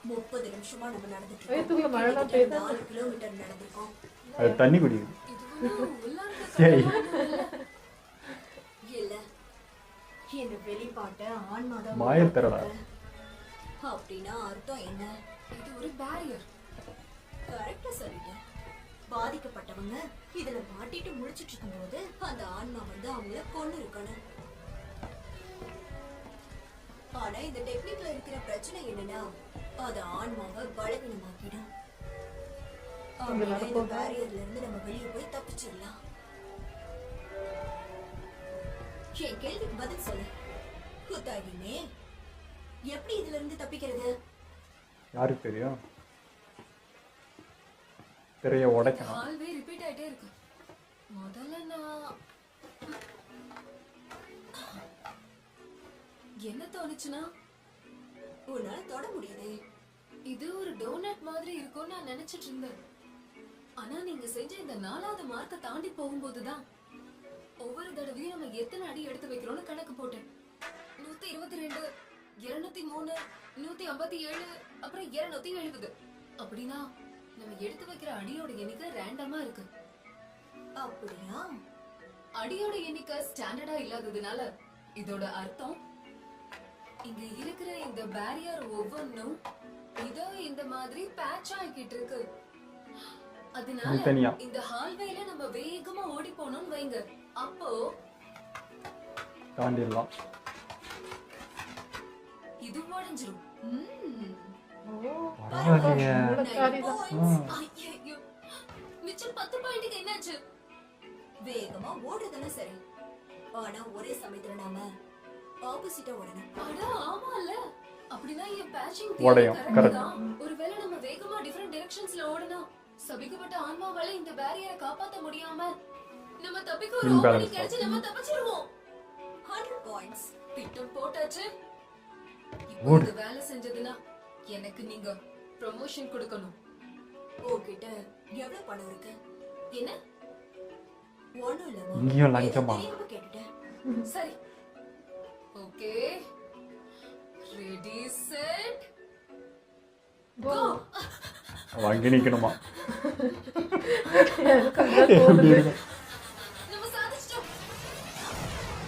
30 நிமிஷமா நம்ம நடந்துட்டு வயிற்றுக்குள்ள இருக்கோம். மழைலாம் கிட்டத்தட்ட பெய்யுதா? 4 கிலோமீட்டர் நடந்திருக்கோம். அது தண்ணி குடிக்குது. இது ஒண்ணும் உள்ளார்ந்த சரி. இல்ல, இந்த வெளிப்பாட்டை ஆன்மாதான் மாயத்திரடா. உருவாக்குது. அப்படின்னா அர்த்தம் என்ன? இது ஒரு பேரியர். கரெக்டா சொல்லிட்டேன். பாதிக்கப்பட்டவங்க இதுல மாட்டிட்டு முழிச்சிட்டு இருக்கும்போது அந்த ஆன்மா வந்து அவங்கள கொண்டு இருக்கணும். ஆனா இந்த டெக்னிக்ல இருக்கிற பிரச்சனை என்னன்னா, அது ஆன்மாவை பலவீனமாக்கிடும். அப்படின்னா இந்த பேரியர்ல இருந்து நம்ம வெளியே போய் தப்பிச்சிடலாம். என் கேள்விக்கு பதில் சொல்லு குத்தாகினே. எப்படி இதுல இருந்து தப்பிக்கிறது? யாருக்கு தெரியும்? திரையை உடைக்கணும். ஹால்வே ரிப்பீட் ஆயிட்டே இருக்கு. முதல்ல நான் என்ன தோணுச்சுன்னா, உன்னால தொட முடியுதே. இது ஒரு டோனட் மாதிரி இருக்கும்னு நான் நினைச்சிட்டு இருந்தேன். ஆனா நீங்க செஞ்ச இந்த 4வது மார்க்க தாண்டி போகும்போதுதான் ஒவ்வொரு தடவையும் நம்ம எத்தனை அடி எடுத்து வைக்கிறோம்னு கணக்கு போட்டேன். 122, 203, 157, அப்புறம் 270. அப்படின்னா நம்ம எடுத்து வைக்கிற அடியோட எண்ணிக்கை ரேண்டமா இருக்கு. அப்படியா? அடியோட எண்ணிக்கை ஸ்டாண்டர்டா இல்லாததுனால இதோட அர்த்தம் இங்க இருக்கிற இந்த பேரியர் ஒவ்வொன்னும் இதோ இந்த மாதிரி பேட்ச் ஆகிட்டு இருக்கு. அதனால தனித்தனியா. இந்த ஹால்வேல நம்ம வேகமா ஓடி போனோம்னு வைங்க, அப்போ தாண்டிடலாம். இது உடைஞ்சிரும். பரவாயில்லையே. ஐயையோ, மிச்சம் 10 பாயிண்ட்க்கு என்னாச்சு? வேகமா ஓடுறதுல சரி, ஆனா ஒரே சமயத்துல நாம ஆப்போசிட்டா ஓடணும். அட ஆமால, அப்படின்னா என் பேட்சிங் உடையும். correct. ஒருவேளை நம்ம வேகமா டிஃபரண்ட் டைரக்ஷன்ஸ்ல ஓடுனா சபிக்கப்பட்ட ஆன்மாவால இந்த பேரியரை காப்பாத்த முடியாம நம்ம தப்பிக்க ஒரு Imbalance ஓப்பனிங் கிடைச்சு நம்ம தப்பிச்சிருவோம். 100 பாயிண்ட்ஸ். திட்டம் போட்டாச்சு. இப்போ ஓடு. இந்த வேலை செஞ்சதுன்னா எனக்கு நீங்க ப்ரமோஷன் கொடுக்கணும். உன்கிட்ட எவ்வளவு பணம் இருக்கு? என்ன? ஒண்ணும் இல்லம்மா. இங்கேயும் லஞ்சமா? தெரியாம கேட்டுட்டேன். சரி, ஓகே, ரெடி செட் கோ. வாங்கி நிக்கணுமா? போகுது. நம்ம சாதிச்சிட்டோம்.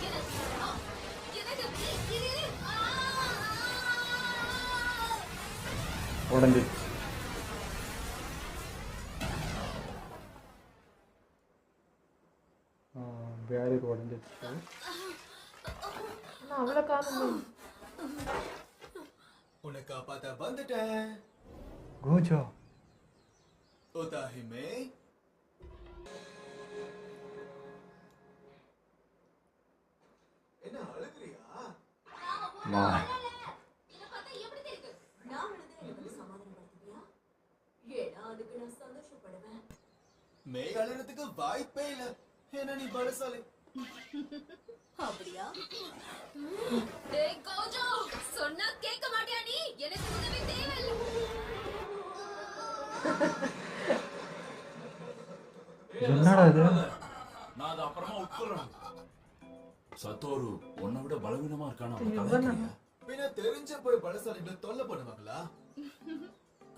என்ன? எனக்கு உடஞ்சிச்சு. பேரியர் உடஞ்சிச்சு. ஆனா அவளை காணுமே. உன்னை காப்பாத்த வந்துட்டேன். கோஜோ உதாஹிமே. என்ன அழுகுறியா? மா நான் அழுது எனக்கு சமாதானப்படுத்துவியா? ஏன்னா அதுக்கு நான் சந்தோஷப்படுவேன். மே அழுறதுக்கு வாய்ப்பே இல்ல. என்ன நீ பலசாலி. அப்படியா? டேய் கோஜோ, சொன்னா கேட்க மாட்டியா நீ? எனக்கு உதவி தேவையில்லை. என்னடா இது? நான் அதை அப்புறமா உட்கொள்ளணும். சத்தோரு உன்னை விட பலவீனமா இருக்கான்னு அவன் இவன் கலாய்க்கிறியா? பின்ன தெரிஞ்ச போய் பலசாலிகளை தொல்லை பண்ணுவாங்களா?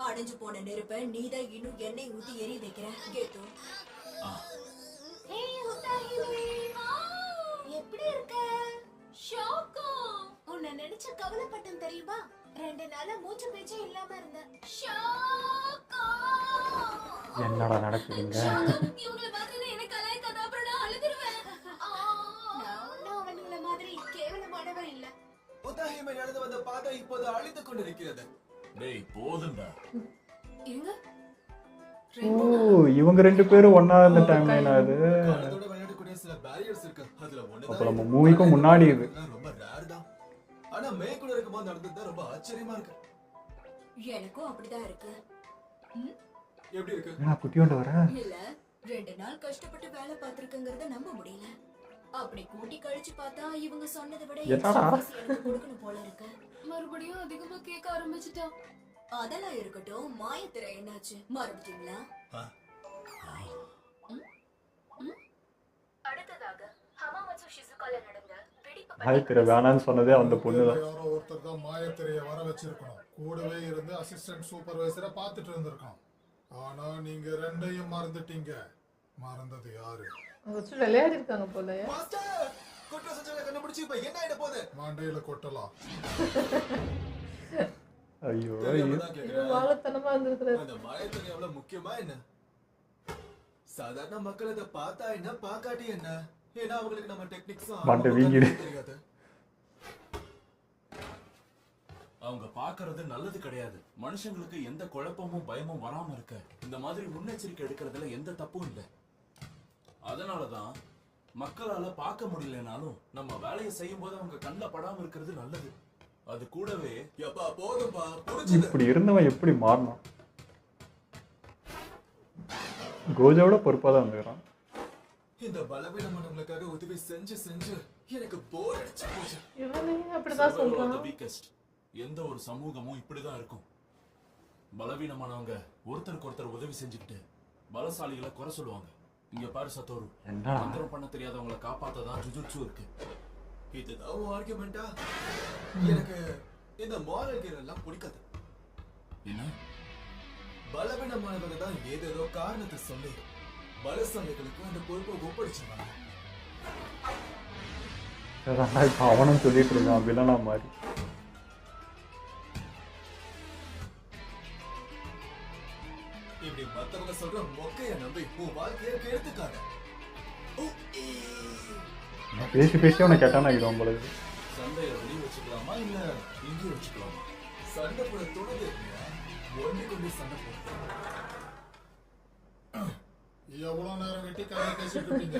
அடைஞ்சு போன நெருப்ப நீதான் இன்னும் எண்ணெய் ஊத்தி எரிய வைக்கிற. கேட்டோ எப்படி இருக்க? ஷாக்கா, உன்னை நினைச்சு கவலைப்பட்டேன் தெரியுமா? 2 நாளா மூச்சு பேச்சே இல்லாம இருந்தேன். ஷாக்கா. என்னடா நடக்குதுங்க? இவங்கள மாதிரி எனக்கு கலாய்க்காத, அப்புறம் நான் அழுதுருவேன். நான் ஒன்னும் அவனுங்கள மாதிரி கேவலமானவன் இல்ல. உதாஹிமே நடந்து வந்த பாதை இப்போது அழித்துக் கொண்டிருக்கிறது. டேய் போதும்டா. இருங்க, ஓ, இவங்க 2 பேரும் ஒண்ணா இருந்த டைம் லைனா இது? காலத்தோட விளையாடக்கூடிய சில பேரியர்ஸ் இருக்கு. அதுல அப்ப நம்ம ஒண்ணுதான் மூவிக்கும் முன்னாடி இது. ரொம்ப ரேர் தான். ஆனா மே கூட இருக்கும்போது நடந்தது ரொம்ப ஆச்சரியமா இருக்கு. எனக்கும் அப்படிதான் இருக்கு. எப்படி இருக்கு? நான் குட்டியோண்டு வரேன். இல்ல, 2 நாள் கஷ்டப்பட்டு வேலை பார்த்திருக்கங்கறத நம்ப முடியல. அப்படி கூட்டி கழிச்சு பார்த்தா இவங்க சொன்னதை விட என்னடா? extra எனக்கு கொடுக்கணும் போல இருக்கு. மறுபடியும் அதிகமா கேட்க ஆரம்பிச்சிட்டான். அதெல்லாம் இருக்கட்டும், மாயத்திரை என்னாச்சு? மறந்துட்டீங்களா? அடுத்ததாக ஹமாமட்சு ஷிசுகால நடந்த வெடிப்பு ஆயத்திர வேணான்னு சொன்னதே அந்த பொண்ணு தான். யாரோ ஒருத்தர் தான் மாயத்திரையை வர வச்சிருக்கணும். கூடவே இருந்து அசிஸ்டன்ட் சூப்பர்வைசரை பார்த்துட்டு இருந்திருக்கோம். ஆனா நீங்க 2ஐயும் மறந்துட்டீங்க. மறந்தது யாரு? வச்சு விளையாடி இருக்காங்க போல. மாஸ்டர், குற்ற செஞ்சவங்களை கண்டுபிடிச்சு இப்ப என்ன ஆயிட போகுது? மண்டையில கொட்டலாம். ஐயோ தெரியாம ஐயோ. தான் இது கேக்குறேன். வாழத்தனமா இருந்திருக்கிறது. அந்த மாயத்திரை எவ்வளவு முக்கியமா என்ன? சாதாரண மக்கள் அதை பார்த்தா என்ன, பார்க்காட்டி என்ன? ஏன்னா அவங்களுக்கு நம்ம டெக்னிக்ஸும் மண்டை வீங்கிடு. தெரியாது. அவங்க பாக்குறது நல்லது கிடையாது. மனுஷங்களுக்கு எந்த குழப்பமும் பயமும் வராம இருக்க இந்த மாதிரி முன்னெச்சரிக்கை எடுக்கிறதுல எந்த தப்பும் இல்லை. அதனாலதான் மக்களால பார்க்க முடியலனாலும் நம்ம வேலையை செய்யும் போது அவங்க கண்ணில் படாம இருக்கிறது நல்லது. அது கூடவே எப்பா போதும்பா, புரிஞ்சுது. இப்படி இருந்தவன் எப்படி மாறினான்? கோஜோட பொறுப்பா தான் வந்துக்கிறான். இந்த பலவீனமானவங்களுக்காக உதவி செஞ்சு செஞ்சு எனக்கு போர் அடிச்சு போச்சு. இவனே அப்படிதான் சொல்றான். வீக்கஸ்ட். எந்த ஒரு சமூகமும் இப்படிதான் இருக்கும். பலவீனமானவங்க ஒருத்தருக்கு ஒருத்தர் உதவி செஞ்சுக்கிட்டு பலசாலிகளை குறை சொல்லுவாங்க. இங்க பாரு சத்தோரு, என்ன மந்திரம் பண்ண தெரியாதவங்களை காப்பாத்ததான் ஜுஜுட்சு இருக்கு. இதுதான் உன் ஆர்குமெண்டா? எனக்கு இந்த மாரல் கியர் எல்லாம் பிடிக்காது. என்ன பலவீனமானவங்க தான் ஏதேதோ காரணத்தை சொல்லி பலசாலிகளுக்கு அந்த பொறுப்பை ஒப்படைச்சிருவாங்க. இப்போ அவனும் சொல்லிட்டு இருக்கான் வில்லனா மாதிரி. இப்படி மத்தவங்க சொல்ற மொக்கைய நம்பி உன் வாழ்க்கையை கெடுத்துக்காத. பேசி பேசி அவனை கேட்டானா இது உங்களுக்கு சண்டையை வெளியே வச்சுக்கலாமா இல்ல இங்கே வச்சுக்கலாமா? சண்டை போட தோணுது இல்லையா? ஒண்ணு கொண்டு சண்டை போட. எவ்வளவு நேரம் வெட்டி கதை பேசிட்டு இருப்பீங்க?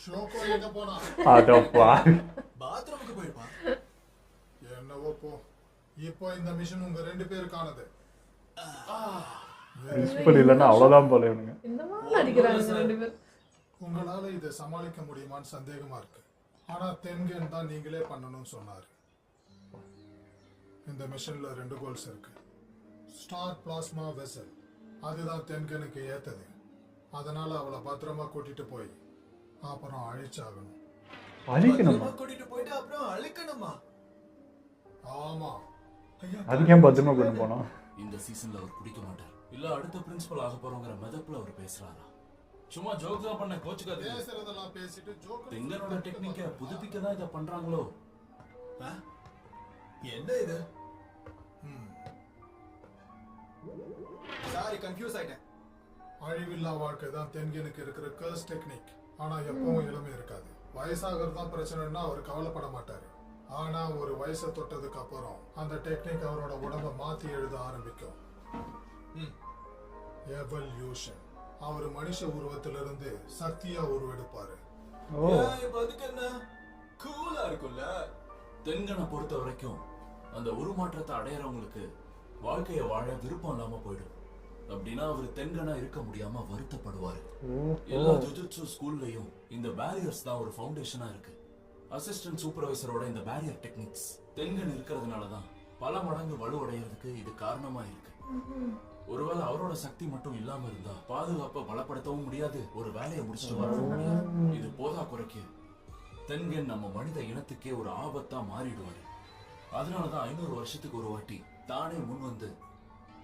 ஷோக்கோ எங்க போனா? அதப்பா பாத்ரூமுக்கு போயிருப்பான். என்னவோ போ. இப்போ இந்த மிஷன் உங்க 2 பேருக்கானது. பிரின்சிபல் இல்லைன்னா அவ்வளோதான் போல இவனுங்க. இந்த மாதிரி அடிக்கிறாங்க 2 பேர். உங்களால இதை சமாளிக்க முடியுமான்னு சந்தேகமா இருக்கு. ஆனா தென்கன் தான் நீங்களே பண்ணணும்னு சொன்னாரு. இந்த மிஷன்ல 2 கோல்ஸ் இருக்கு. ஸ்டார் பிளாஸ்மா வெசல் அதுதான் தென்கனுக்கு ஏத்தது. அதனால அவளை பத்திரமா கூட்டிட்டு போய் அப்புறம் அழிச்சாகணும். அழிக்கணுமா? கூட்டிட்டு போயிட்டு அப்புறம் அழிக்கணுமா? ஆமா. அதுக்கு ஏன் பத்திரமா கொண்டு போனோம்? இந்த சீசன்ல அவர் குடிக்க மாட்டார். இல்ல அடுத்த பிரின்சிபல் ஆக போறோங்கிற மெதப்புல அவர் பேசுறாரா? சும்மா ஜோக் தான் பண்ண, கோச்சுக்காது. பேசுறதெல்லாம் பேசிட்டு ஜோக்கர் தெங்கனோட டெக்னிக்கை புதுப்பிக்க தான் இதை பண்றாங்களோ? என்ன இது? சாரி, கன்ஃபியூஸ் ஆயிட்டேன். அழிவில்லா வாழ்க்கை தான் தென்கனுக்கு இருக்கிற கர்ஸ் டெக்னிக். ஆனா எப்பவும் இளமை இருக்காது. வயசாகிறது தான் பிரச்சனைன்னா அவர் கவலைப்பட மாட்டாரு. ஆனா ஒரு வயசை தொட்டதுக்கு அப்புறம் அந்த டெக்னிக் அவரோட உடம்ப மாத்தி எழுத ஆரம்பிக்கும். எவல்யூஷன். அவர் மனுஷ உருவத்திலிருந்து சக்தியா உருவெடுப்பாரு. அதுக்கு என்ன கூலா இருக்கும்ல? தென்கனை பொறுத்த வரைக்கும் அந்த உருமாற்றத்தை அடையறவங்களுக்கு வாழ்க்கையை வாழ விருப்பம் இல்லாம போயிடும். அப்படின்னா அவர் தென்கனா இருக்க முடியாம வருத்தப்படுவாரு. எல்லா ஜுஜுட்சு ஸ்கூல்லயும் இந்த பேரியர்ஸ் தான் ஒரு ஃபவுண்டேஷனா இருக்கு. அசிஸ்டன்ட் சூப்பர்வைசரோட இந்த பேரியர் டெக்னிக்ஸ் தென்கன் இருக்கிறதுனாலதான் பல மடங்கு வலுவடைகிறதுக்கு இது காரணமா இருக்கு. ஒருவேளை அவரோட சக்தி மட்டும் இல்லாம இருந்தா பாதுகாப்பை பலப்படுத்தவும் முடியாது, ஒரு வேலையை முடிச்சுட்டு வரவும் முடியாது. இது போதா குறைக்கு தென்கன் நம்ம மனித இனத்துக்கே ஒரு ஆபத்தா மாறிடுவாரு. அதனாலதான் 500 வருஷத்துக்கு ஒரு வாட்டி தானே முன் வந்து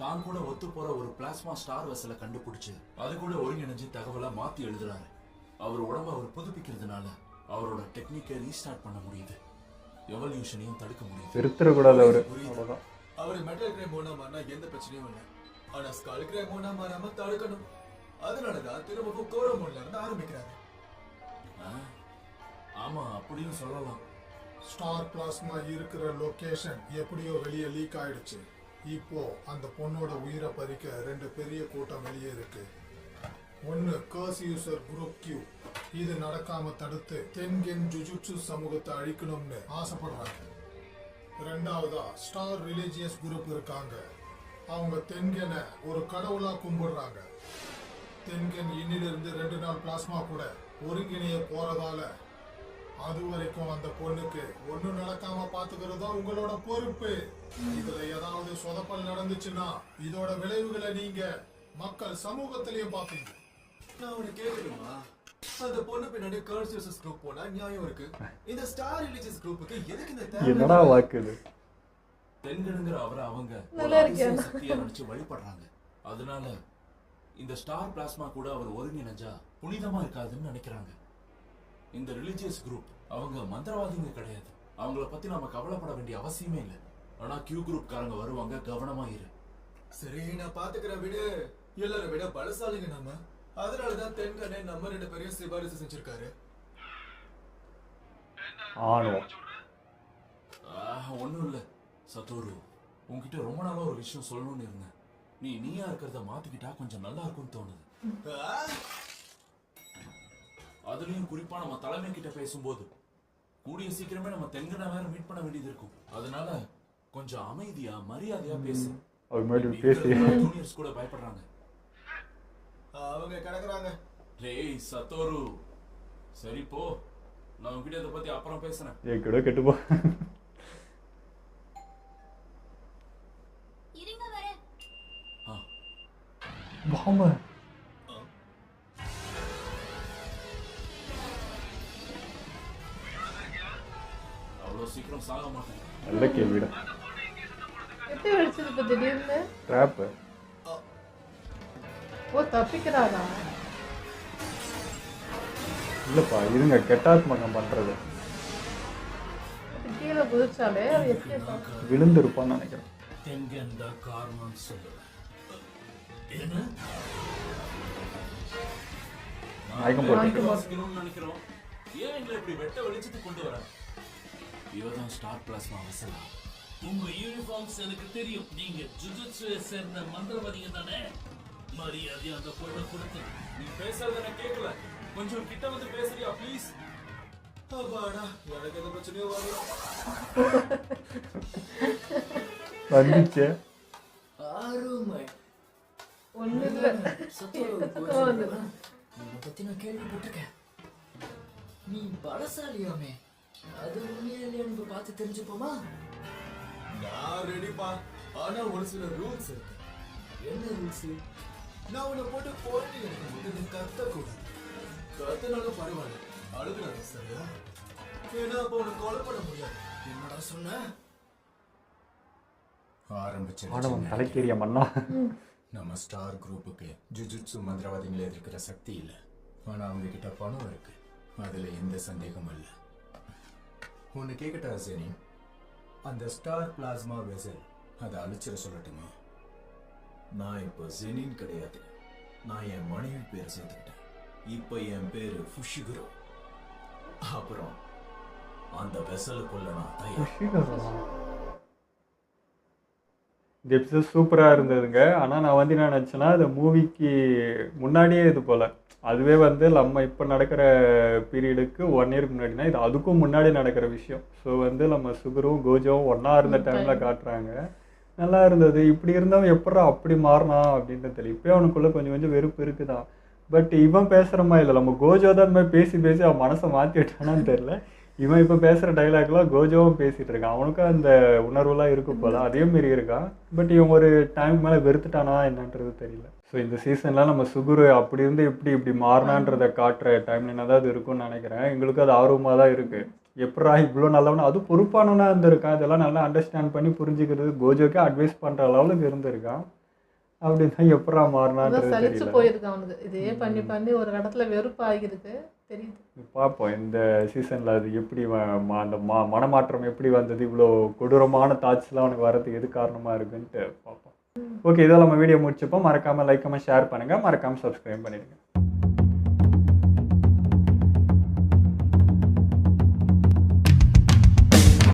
தான் கூட ஒத்து போற ஒரு பிளாஸ்மா ஸ்டார் வெசலை கண்டுபிடிச்சு அது கூட ஒருங்கிணைஞ்சு தகவலை மாத்தி எழுதுறாரு. அவர் உடம்ப அவர் புதுப்பிக்கிறதுனால அவரோட டெக்னிக்கை ரீஸ்டார்ட் பண்ண முடியுது. எவல்யூஷனையும் தடுக்க முடியுது. திருத்தரக்கூடாது அவரு. அவரு மெட்டல் கிரே மோனா மாறினா எந்த பிரச்சனையும் இல்லை. ஆனா ஸ்கால் கிரே மோனா மாறாம தடுக்கணும். அதனாலதான் திரும்பவும் கோரமோன்ல இருந்து ஆரம்பிக்கிறாரு. ஆமா, அப்படின்னு சொல்லலாம். ஸ்டார் பிளாஸ்மா இருக்கிற லொகேஷன் எப்படியோ வெளியே லீக் ஆயிடுச்சு. இப்போ அந்த பொண்ணோட உயிரை பறிக்க 2 பெரிய கூட்டம் வெளியே இருக்கு. ஒன்னு கர்ஸ் யூசர் குரூப் கியூ. இது நடக்காம தடுத்து தென்கென் ஜுஜுட்சு சமூகத்தை அழிக்கணும்னு ஆசைப்படுறாங்க. 2வதா ஸ்டார் ரிலீஜியஸ் குரூப் இருக்காங்க. அவங்க தென்கெனை ஒரு கடவுளா கும்பிடுறாங்க. தென்கென் இன்னிலிருந்து 2 நாள் பிளாஸ்மா கூட ஒருங்கிணைய போறதால அது வரைக்கும் அந்த பொண்ணுக்கு ஒண்ணும் நடக்காம பாத்துக்கிறதா உங்களோட பொறுப்பு. இதுல ஏதாவது சொதப்பல் நடந்துச்சுன்னா இதோட விளைவுகளை நீங்க மக்கள் சமூகத்திலயும் பாப்பீங்க. நான் உனக்கு கேட்கணுமா? அந்த பொண்ணு பின்னாடி கர்ஸ் யூசர்ஸ் குரூப் போனா நியாயம் இருக்கு. இந்த ஸ்டார் ரிலீஜியஸ் குரூப்புக்கு எதுக்கு இந்த தேவை? என்னடா வாக்குது? தென்கனுங்கிற அவரை அவங்க சக்தியை நினைச்சு வழிபடுறாங்க. அதனால இந்த ஸ்டார் பிளாஸ்மா கூட அவர் ஒருங்கிணைஞ்சா புனிதமா இருக்காதுன்னு நினைக்கிறாங்க. இந்த ரிலிஜியஸ் குரூப் அவங்க மந்திரவாதிங்க கிடையாது. அவங்கள பத்தி நாம கவலைப்பட வேண்டிய அவசியமே இல்லை. ஆனா கியூ குரூப் காரங்க வருவாங்க, கவனமா இரு. சரி, நான் பாத்துக்கிற விட எல்லாரை விட பலசாலிங்க நாம. அதனாலதான் தென்கனே நம்ம 2 பேரையும் சிபாரிசு செஞ்சிருக்காரு. ஒண்ணும் இல்ல சத்தோரு, உன்கிட்ட ரொம்ப நாளா ஒரு விஷயம் சொல்லணும்னு இருந்தேன். நீயா இருக்கிறத மாத்திக்கிட்டா கொஞ்சம் நல்லா இருக்கும்னு தோணுது. அதுலயும் குறிப்பா நம்ம தலைமை கிட்ட பேசும்போது கூடிய சீக்கிரமே நம்ம தென்கனை வேற மீட் பண்ண வேண்டியது இருக்கும். அதனால கொஞ்சம் அமைதியா மரியாதையா பேசு. ஜூனியர்ஸ் கூட பயப்படுறாங்க. அவங்க கிடக்குறாங்க. டேய் சத்தோரு, சரி போ, நான் உன்கிட்ட இதை பத்தி அப்புறம் பேசுறேன். கூட கெட்டுப்போ. இருங்க வரேன். சீக்கிரம் சாக மாட்டேன். நல்ல கேள்விடா. எப்படி வெடிச்சது இப்போ திடீர்னு? ட்ராப்பு. ஓ தப்பிக்கிறாரா? இல்லைப்பா இருங்க, கெட்டாத்மகம் பண்ணுறது. கீழே குதிச்சாலே அது எப்படி விழுந்திருப்பான்னு நினைக்கிறேன். எங்க இந்த காரணம் சொல்லுவேன். என்ன மயக்கம் போட்டு வாசிக்கணும்னு நினைக்கிறோம். ஏன் எங்களை இப்படி வெட்ட வெளிச்சத்துக்கு கொண்டு வர? இவதான் ஸ்டார் பிளாஸ்மா வசலா. உங்க யூனிஃபார்ம்ஸ் எனக்கு தெரியும். நீங்க ஜுஜுட்சுவை சேர்ந்த மந்திரவாதிங்க தானே? மரியாதை அந்த பொண்ணை கொடுத்து. நீ பேசுறத நான் கேட்கல. கொஞ்சம் கிட்ட வந்து பேசுறியா ப்ளீஸ்? அப்பாடா, எனக்கு எந்த பிரச்சனையும் வரல. வந்துச்சு. அருமை. ஒண்ணு இல்லை. உன்னை பத்தி நான் கேள்விப்பட்டிருக்கேன். நீ பலசாலியாமே. அது உண்மையா இல்லையான்னு பார்த்து தெரிஞ்சுப்போமா? நான் ரெடிப்பா. ஆனா ஒரு சில ரூல்ஸ் இருக்கு. என்ன ரூல்ஸ்? நான் உன்னை போட்டு போட்டி எடுக்கும்போது நீ கத்தக்கூடாது. கத்தனாலும் பரவாயில்ல, அழுகுறாரு சரியா? ஏன்னா அப்போ உனக்கு கொலை பண்ண முடியாது. என்னடா சொன்ன? ஆடவன் தலைக்கேறிய மண்ணா. நம்ம ஸ்டார் குரூப்புக்கு ஜுஜுட்சு மந்திரவாதிகளை எதிர்க்கிற சக்தி இல்லை. ஆனா அவங்க கிட்ட பணம் இருக்கு, அதுல எந்த சந்தேகமும் இல்லை. ஒன்னு கேட்கட்டா சேனி, அந்த ஸ்டார் பிளாஸ்மா வெசல் அதை அழிச்சிட சொல்லட்டுமா? நான் இப்போ ஜெனின் கிடையாது. நான் என் மனைவி பேரை சேர்த்துக்கிட்டேன். இப்போ என் பேரு ஃபுஷிகுரோ. அப்புறம் அந்த வெசலுக்குள்ள நான் தயார். இந்த எபிசோட் சூப்பராக இருந்ததுங்க. ஆனால் நான் வந்து என்ன நினச்சேன்னா இந்த மூவிக்கு முன்னாடியே இது போல், அதுவே வந்து நம்ம இப்போ நடக்கிற பீரியடுக்கு 1 இயருக்கு முன்னாடினா இது அதுக்கும் முன்னாடி நடக்கிற விஷயம். ஸோ வந்து நம்ம சுகரும் கோஜோவும் ஒன்றா இருந்த டைமில் காட்டுறாங்க. நல்லா இருந்தது. இப்படி இருந்தவன் எப்படா அப்படி மாறினா அப்படின்றது தெரியல. இப்போயே அவனுக்குள்ளே கொஞ்சம் கொஞ்சம் வெறுப்பு இருக்குதான். பட் இவன் பேசுகிற மாதிரி இல்லை. நம்ம கோஜோ தான் இந்த மாதிரி பேசி பேசி அவன் மனசை மாற்றி விட்டானான்னு தெரில. இவன் இப்போ பேசுகிற டைலாக்லாம் கோஜோவும் பேசிகிட்டு இருக்கான். அவனுக்கும் அந்த உணர்வுலாம் இருக்கும் போல, அதே மாரி இருக்கான். பட் இவன் ஒரு டைம் மேலே வெறுத்துட்டானா என்னன்றது தெரியல. ஸோ இந்த சீசன்லாம் நம்ம சுகுரு அப்படி இருந்து இப்படி மாறினான்றதை காட்டுற டைம்ல தான் இருக்கும்னு நினைக்கிறேன். எங்களுக்கு அது ஆர்வமாக தான் இருக்குது. எப்படா இவ்வளோ நல்லவனா, அதுவும் பொறுப்பானவனா இருந்திருக்கான். இதெல்லாம் நல்லா அண்டர்ஸ்டாண்ட் பண்ணி புரிஞ்சுக்கிறது, கோஜோக்கே அட்வைஸ் பண்ணுற அளவுக்கு இருந்திருக்கான். அப்படின்னா எப்படா மாறினான்றது சலிச்சு தெரியல. போயிருக்கு அவனுக்கு. இதே பண்ணி பண்ணி ஒரு இடத்துல வெறுப்பு ஆகிருக்கு தெரியுது. பார்ப்போம் இந்த சீசனில் அது எப்படி அந்த மனமாற்றம் எப்படி வந்தது, இவ்வளோ கொடூரமான தாட்ஸ்லாம் அவனுக்கு வரதுக்கு எது காரணமாக இருக்குன்ட்டு பார்ப்போம். ஓகே, இதெல்லாம் நம்ம வீடியோ முடிச்சுப்போம். மறக்காமல் லைக் கமெண்ட் ஷேர் பண்ணுங்கள். மறக்காமல் சப்ஸ்கிரைப் பண்ணிடுங்க.